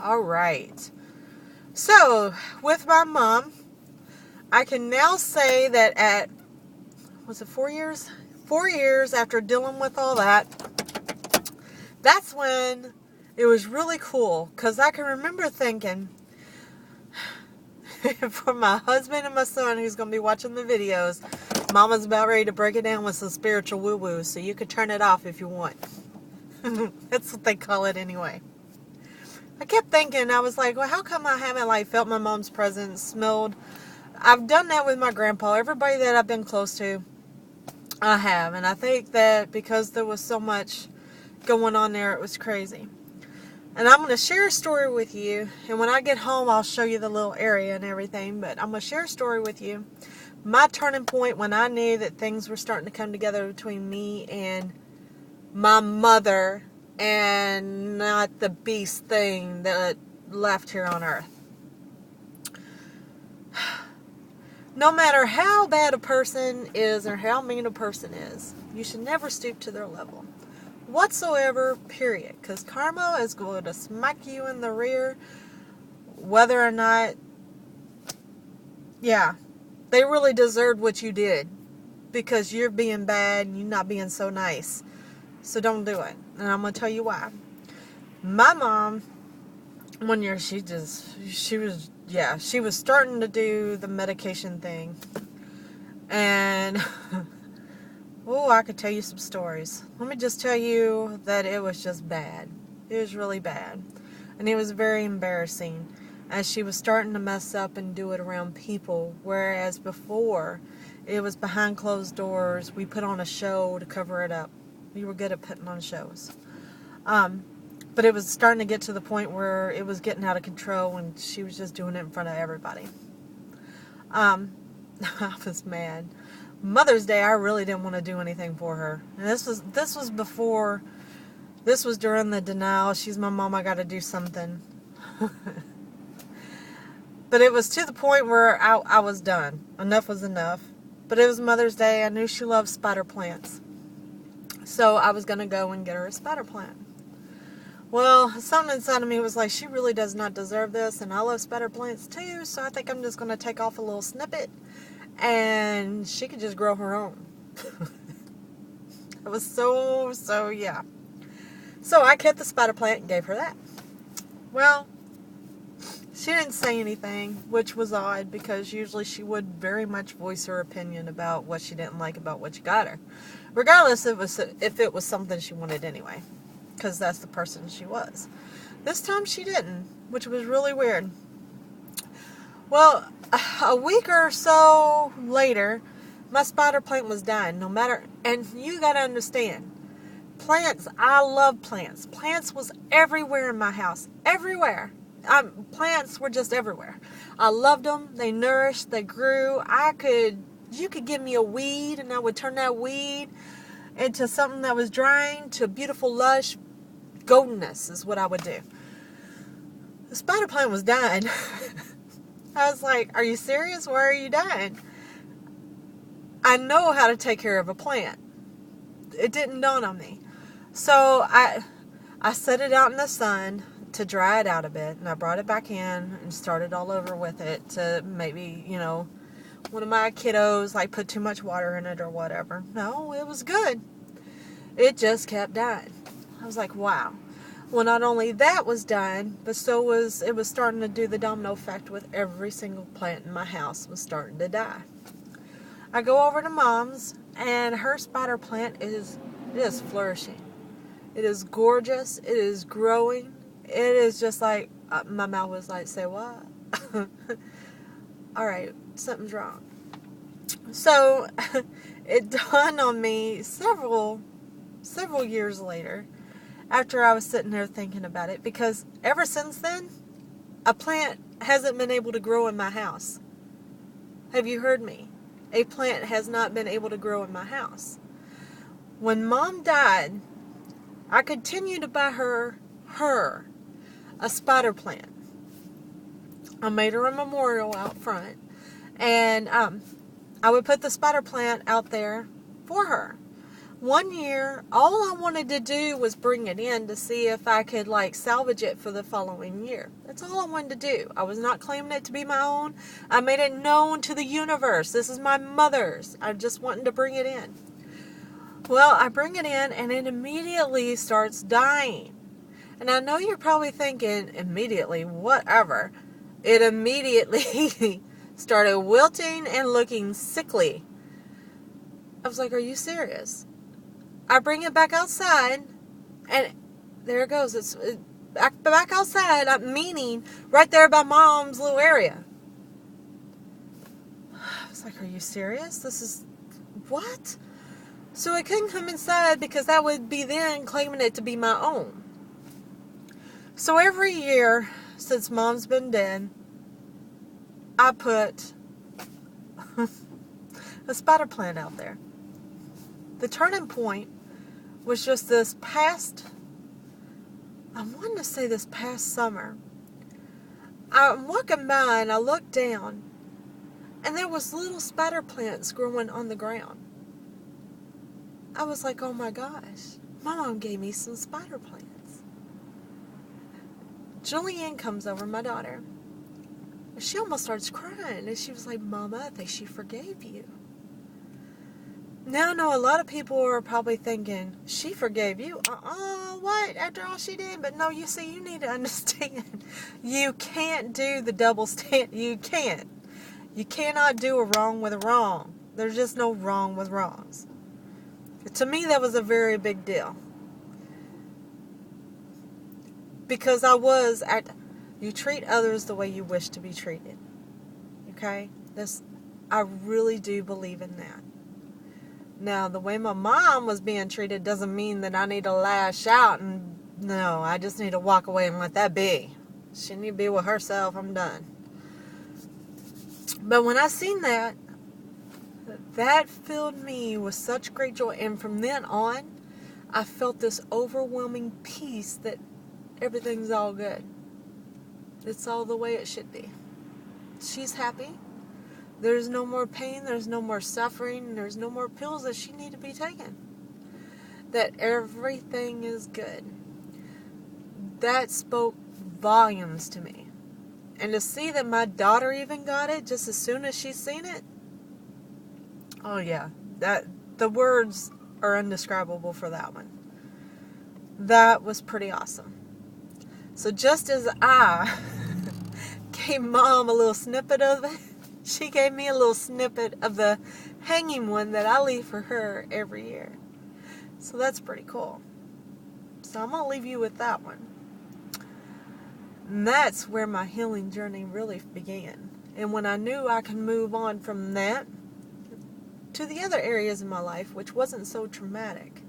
All right. So, with my mom, I can now say that was it 4 years? 4 years after dealing with all that, that's when it was really cool. Because I can remember thinking, for my husband and my son who's going to be watching the videos, Mama's about ready to break it down with some spiritual woo-woo, so you can turn it off if you want. That's what they call it anyway. I kept thinking, I was like, well, how come I haven't felt my mom's presence, smelled? I've done that with my grandpa. Everybody that I've been close to, I have. And I think that because there was so much going on there, it was crazy. And I'm going to share a story with you. And when I get home, I'll show you the little area and everything. But I'm going to share a story with you. My turning point when I knew that things were starting to come together between me and my mother and not the beast thing that left here on earth. No matter how bad a person is or how mean a person is, you should never stoop to their level. Whatsoever, period. Because karma is going to smack you in the rear, whether or not, yeah, they really deserved what you did. Because you're being bad and you're not being so nice. So don't do it. And I'm going to tell you why. My mom, one year, she was starting to do the medication thing. And, oh, I could tell you some stories. Let me just tell you that it was just bad. It was really bad. And it was very embarrassing as she was starting to mess up and do it around people. Whereas before, it was behind closed doors. We put on a show to cover it up. We were good at putting on shows. But it was starting to get to the point where it was getting out of control and she was just doing it in front of everybody. I was mad. Mother's Day, I really didn't want to do anything for her. And this was during the denial. She's my mom, I got to do something. But it was to the point where I was done. Enough was enough. But it was Mother's Day. I knew she loved spider plants. So I was going to go and get her a spider plant. Well, something inside of me was like, she really does not deserve this. And I love spider plants too. So I think I'm just going to take off a little snippet. And she could just grow her own. It was so, yeah. So I kept the spider plant and gave her that. Well, she didn't say anything, which was odd because usually she would very much voice her opinion about what she didn't like about what you got her. Regardless if it was something she wanted anyway, because that's the person she was. This time she didn't, which was really weird. Well, a week or so later, my spider plant was dying. And you got to understand, plants, I love plants. Plants was everywhere in my house, everywhere. Plants were just everywhere. I loved them. They nourished. They grew. You could give me a weed, and I would turn that weed into something that was drying to beautiful, lush goldenness is what I would do. The spider plant was dying. I was like, are you serious? Why are you dying? I know how to take care of a plant. It didn't dawn on me. So I set it out in the sun to dry it out a bit, and I brought it back in and started all over with it to maybe, one of my kiddos put too much water in it or whatever. No, it was good. It just kept dying. I was like, wow. Well, not only that was dying, but it was starting to do the domino effect with every single plant in my house was starting to die. I go over to Mom's, and her spider plant is flourishing. It is gorgeous. It is growing. It is just like, my mouth was like, say what? All right, something's wrong. So it dawned on me several years later, after I was sitting there thinking about it, because ever since then, a plant hasn't been able to grow in my house. Have you heard me? A plant has not been able to grow in my house. When Mom died, I continued to buy her a spider plant. I made her a memorial out front, and I would put the spider plant out there for her. One year, all I wanted to do was bring it in to see if I could like salvage it for the following year. That's all I wanted to do. I was not claiming it to be my own. I made it known to the universe. This is my mother's. I just wanted to bring it in. Well, I bring it in and it immediately starts dying. And I know you're probably thinking, immediately, whatever. It immediately started wilting and looking sickly. I was like, are you serious? I bring it back outside, and there it goes. It's back outside, meaning right there by Mom's little area. I was like, are you serious? This is, what? So I couldn't come inside because that would be then claiming it to be my own. So every year since Mom's been dead, I put a spider plant out there. The turning point was just this past, I wanted to say this past summer. I'm walking by and I looked down and there was little spider plants growing on the ground. I was like, oh my gosh, my mom gave me some spider plants. Julianne comes over, my daughter. She almost starts crying and she was like, Mama, I think she forgave you. Now I know a lot of people are probably thinking, she forgave you? What? After all she did? But no, you see, you need to understand. You can't do the double standard. You can't. You cannot do a wrong with a wrong. There's just no wrong with wrongs. To me, that was a very big deal. Because you treat others the way you wish to be treated. Okay? I really do believe in that. Now, the way my mom was being treated doesn't mean that I need to lash out and, no, I just need to walk away and let that be. She need to be with herself. I'm done. But when I seen that filled me with such great joy. And from then on, I felt this overwhelming peace that everything's all good. It's all the way it should be. She's happy. There's no more pain, there's no more suffering, there's no more pills that she need to be taking. That everything is good. That spoke volumes to me. And to see that my daughter even got it just as soon as she's seen it, oh yeah, the words are indescribable for that one. That was pretty awesome. So just as I gave Mom a little snippet of it, she gave me a little snippet of the hanging one that I leave for her every year. So that's pretty cool. So I'm going to leave you with that one. And that's where my healing journey really began. And when I knew I could move on from that to the other areas in my life, which wasn't so traumatic.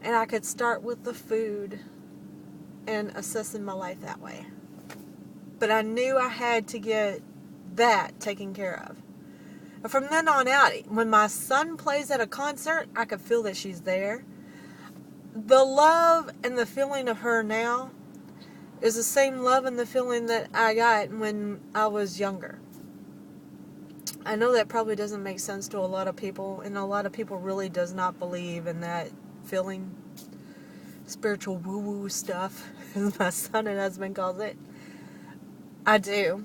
And I could start with the food and assessing my life that way. But I knew I had to get that taken care of. And from then on out, when my son plays at a concert, I could feel that she's there. The love and the feeling of her now is the same love and the feeling that I got when I was younger. I know that probably doesn't make sense to a lot of people, and a lot of people really does not believe in that feeling, spiritual woo-woo stuff, as my son and husband calls it. I do.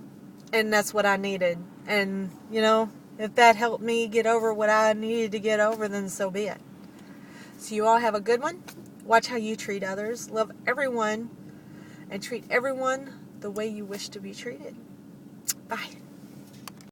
And that's what I needed. And, if that helped me get over what I needed to get over, then so be it. So you all have a good one. Watch how you treat others. Love everyone. And treat everyone the way you wish to be treated. Bye.